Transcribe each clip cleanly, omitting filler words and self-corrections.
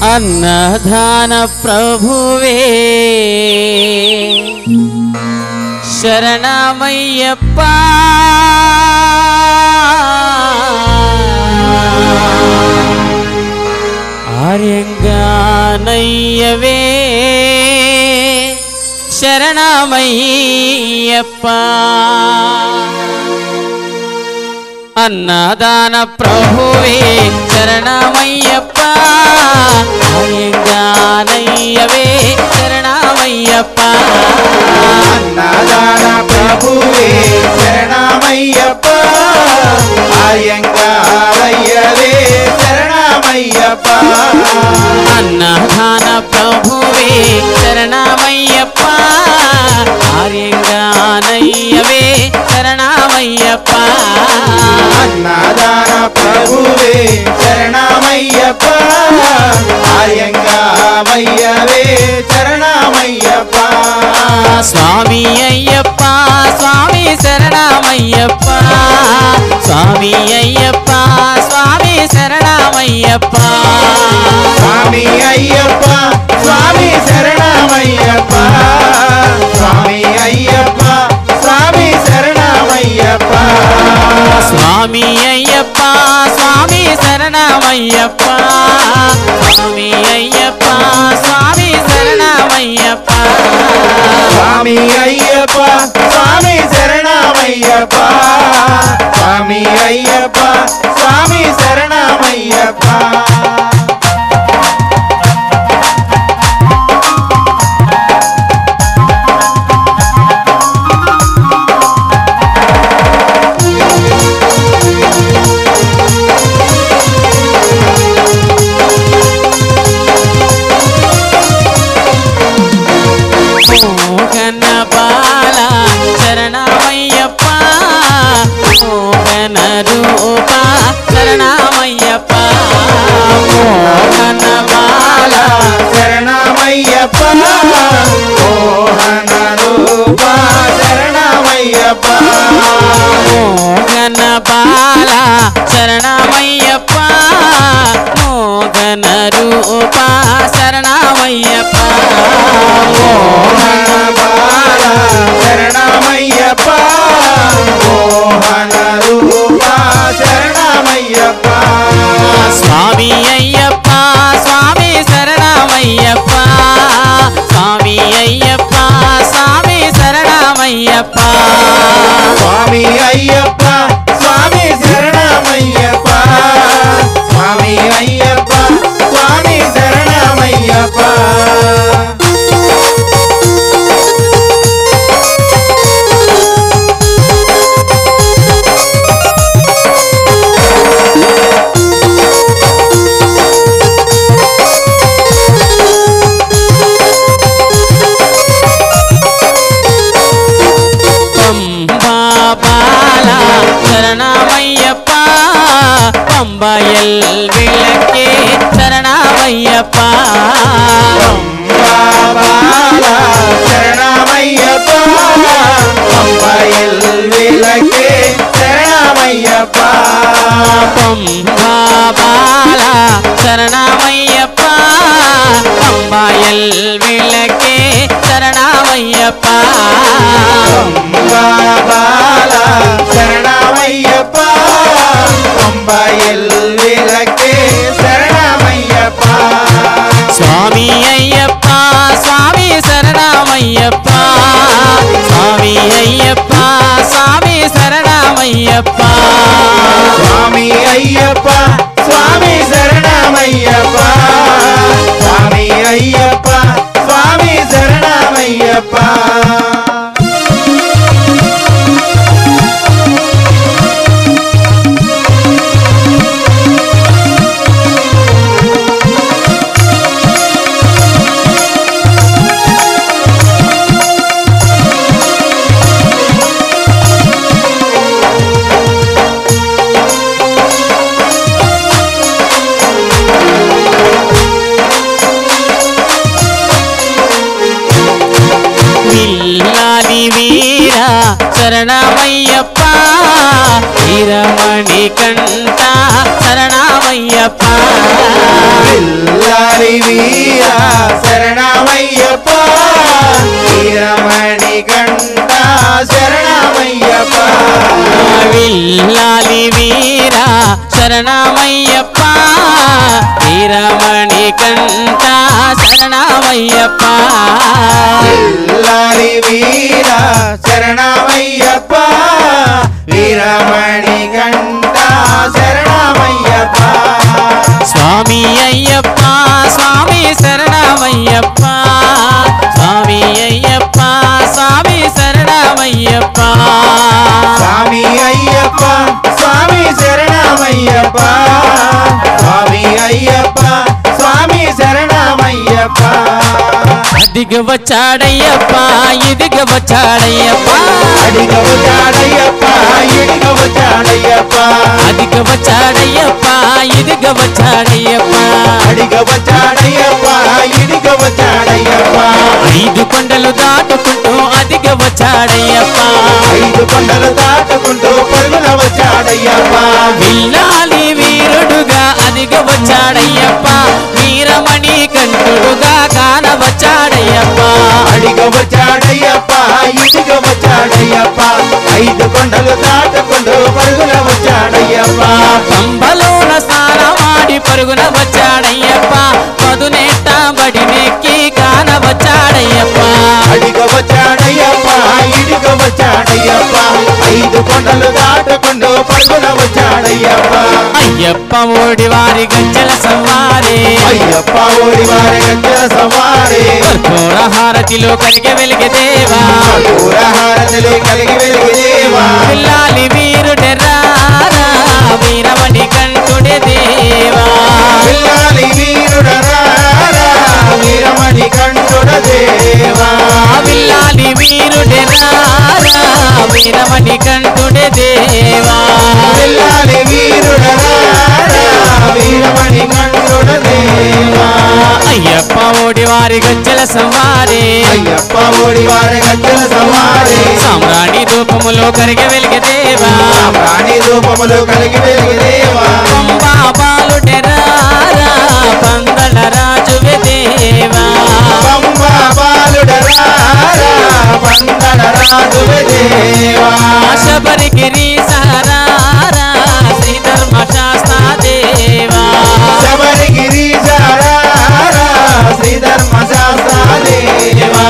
అన్నదాన ప్రభువే శరణమయ్యప్ప ఆర్యంగానయ్యవే శరణమయ్యప్ప అన్నదాన ప్రభువే శరణమయ్యప్ప ఆర్యంగానయ్యవే శరణమయ్యప్ప అన్నదాన ప్రభువే శరణమయ్యప్ప ఆర్యంగానయ్యవే శరణమయ్యప్ప అన్నదాన ప్రభువే శరణమయ్యప్ప ఆర్యంగానయ్యవే శరణమయ్యప్ప అన్నదాన ప్రభువే శరణమయ్యప్ప ఆర్యంగానయ్యవే శరణమయ్యప్ప స్వామి అయ్యప్ప స్వామి శరణమయ్యప్ప స్వామి అయ్యప్ప స్వామి శరణమయ్యప్ప స్వామి అయ్యప్ప స్వామి శరణమయ్యప్ప స్వామి అయ్యప్ప స్వామి శరణమయ్యప్ప స్వామి అయ్యప్ప స్వామి శరణమయ్యప్ప స్వామి అయ్యప్ప స్వామి శరణమయ్యప్ప స్వామి అయ్యప్ప స్వామి శరణమయ్యప్ప స్వామి అయ్యప్ప స్వామి శరణమయ్యప్ప మోహన బాల శరణమయ్యప్ప మోహన రూప శరణమయ్యప్ప మోహన బాల శరణమయ్యప్ప మోహన రూప శరణమయ్యప్ప మోహన బాల శరణమయ్యప్ప మోహన రూప శరణమయ్యప్ప మోహన బాల శరణమయ్యప్ప మోహన రూప శరణమయ్యప్ప స్వామి అయ్యప్ప స్వామి శరణమయ్యప్ప స్వామి అయ్యప్ప స్వామి శరణమయ్యప్ప స్వామి అయ్యప్ప స్వామి శరణమయ్యప్ప స్వామి అయ్యప్ప స్వామి శరణమయ్యప్ప పంబాబాల శరణమయ్యప్ప పంబయల్ విளக்கே శరణమయ్యప్ప పంబాబాల శరణమయ్యప్ప పంబయల్ విளக்கே శరణమయ్యప్ప పంబాబాల శరణమయ్యప్ప పంబయల్ విளக்கே శరణమయ్యప్ప పంబాబాల శరణమయ్యప్ప పంబయల్ విளக்கே శరణమయ్యప్ప స్వామి అయ్యప్ప స్వామి శరణమయ్యప్ప స్వామి అయ్యప్ప స్వామి శరణమయ్యప్ప స్వామి అయ్యప్ప స్వామి శరణమయ్యప్ప స్వామి అయ్యప్ప స్వామి శరణమయ్యప్ప శరణమయ్యప్ప వీరమణి కంట శరణమయ్యప్ప విల్లాలి వీర శరణమయ్యప్ప వీరమణి కంఠ శరణమయ్యప్ప విల్లాలి వీర శరణమయ్యప్ప వీరమణి కంఠ శరణమయ్యప్ప విల్లాలి వీర శరణమయ్యప్ప వీరమణి కంఠ శరణమయ్యప్ప స్వామి అయ్యప్ప స్వామి శరణమయ్యప్ప స్వామి అయ్యప్ప స్వామి శరణమయ్యప్ప స్వామి అయ్యప్ప స్వామి శరణమయ్యప్ప స్వామి అయ్యప్ప స్వామి శరణమయ్యప్ప అదిగ వచ్చాడయ్యప్ప ఇదిగ వచ్చాడయ్యప్ప అడిగ వచ్చాడయ్యప్ప ఇడిగ వచ్చాడయ్యప్ప అదిగ వచ్చాడయ్యప్ప ఇదిగ వచ్చాడయ్యప్ప అడిగ వచ్చాడయ్యప్ప ఇడిగ వచ్చాడయ్యప్ప ఐదు కొండలు దాటుకుంటూ అదిగ వచ్చాడయ్యప్ప ఐదు కొండలు దాటుకుంటూ పరుగున వచ్చాడయ్యప్ప విల్లాలి వీరుడుగా అదిగ వచ్చాడయ్యప్ప వీరమణి కంఠుడుగా కాన వచ్చాడయ్యప్ప అడిగ వచ్చాడయ్యప్ప ఇడిగ వచ్చాడయ్యప్ప ఐదు కొండలు దాటుకుంటూ పరుగున వచ్చాడయ్యప్ప పంబలోన స్నానమాడి పరుగున వచ్చాడయ్యప్ప పదునెట్ట బడినెక్కి కాన వచ్చాడయ్యప్ప అడిగ వచ్చాడయ్యప్ప ఇడిగ వచ్చాడయ్యప్ప ఐదు కొండలు దాటుకుంటూ పరుగున వచ్చాడయ్యప్ప అయ్యప్ప ఓడి వారి గజ్జల సవారే అయ్యప్ప ఓడి వారి గజ్జల సవారే కర్పూర హారతిలో కరిగి వెలిగే దేవా పూరహారతిలో కలిగి వెలిగిదేవా పిల్లాలి వీరుడెర్రారా వీరమణి కంఠుడే దేవా పిల్లాలి వీరుడరారా వీరమణి కంఠుడ దేవా పిల్లాలి వీరుడెర్రారా వీరమణి కంఠుడే దేవా పిల్లాలి వీరుడరారా వీరమణి కంఠుడ దేవా అయ్యప్ప ఓడి వారి గజ్జల సవారే అయ్యప్ప ఓడి వారి గజ్జల సవారే సామ్రాణి రూపములో కరిగి వెలిగే దేవా ప్రాణి రూపములు కలిగి వెలిగిదేవా పంబా బాలుడెర్రారా పందల రాజువే దేవా పంబా బాలుడరారా పందల రాజువే దేవా శబరిగిరి సహరారా శ్రీ ధర్మ శాస్త్ర దేవా శబరిగిరి జరారా శ్రీ ధర్మ శాస్త్ర దేవా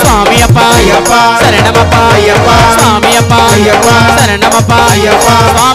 స్వామి అప్ప అయ్యప్ప శరణమప్ప అయ్యప్ప స్వామి అప్ప అయ్యప్ప శరణమప్ప అయ్యప్ప స్వామి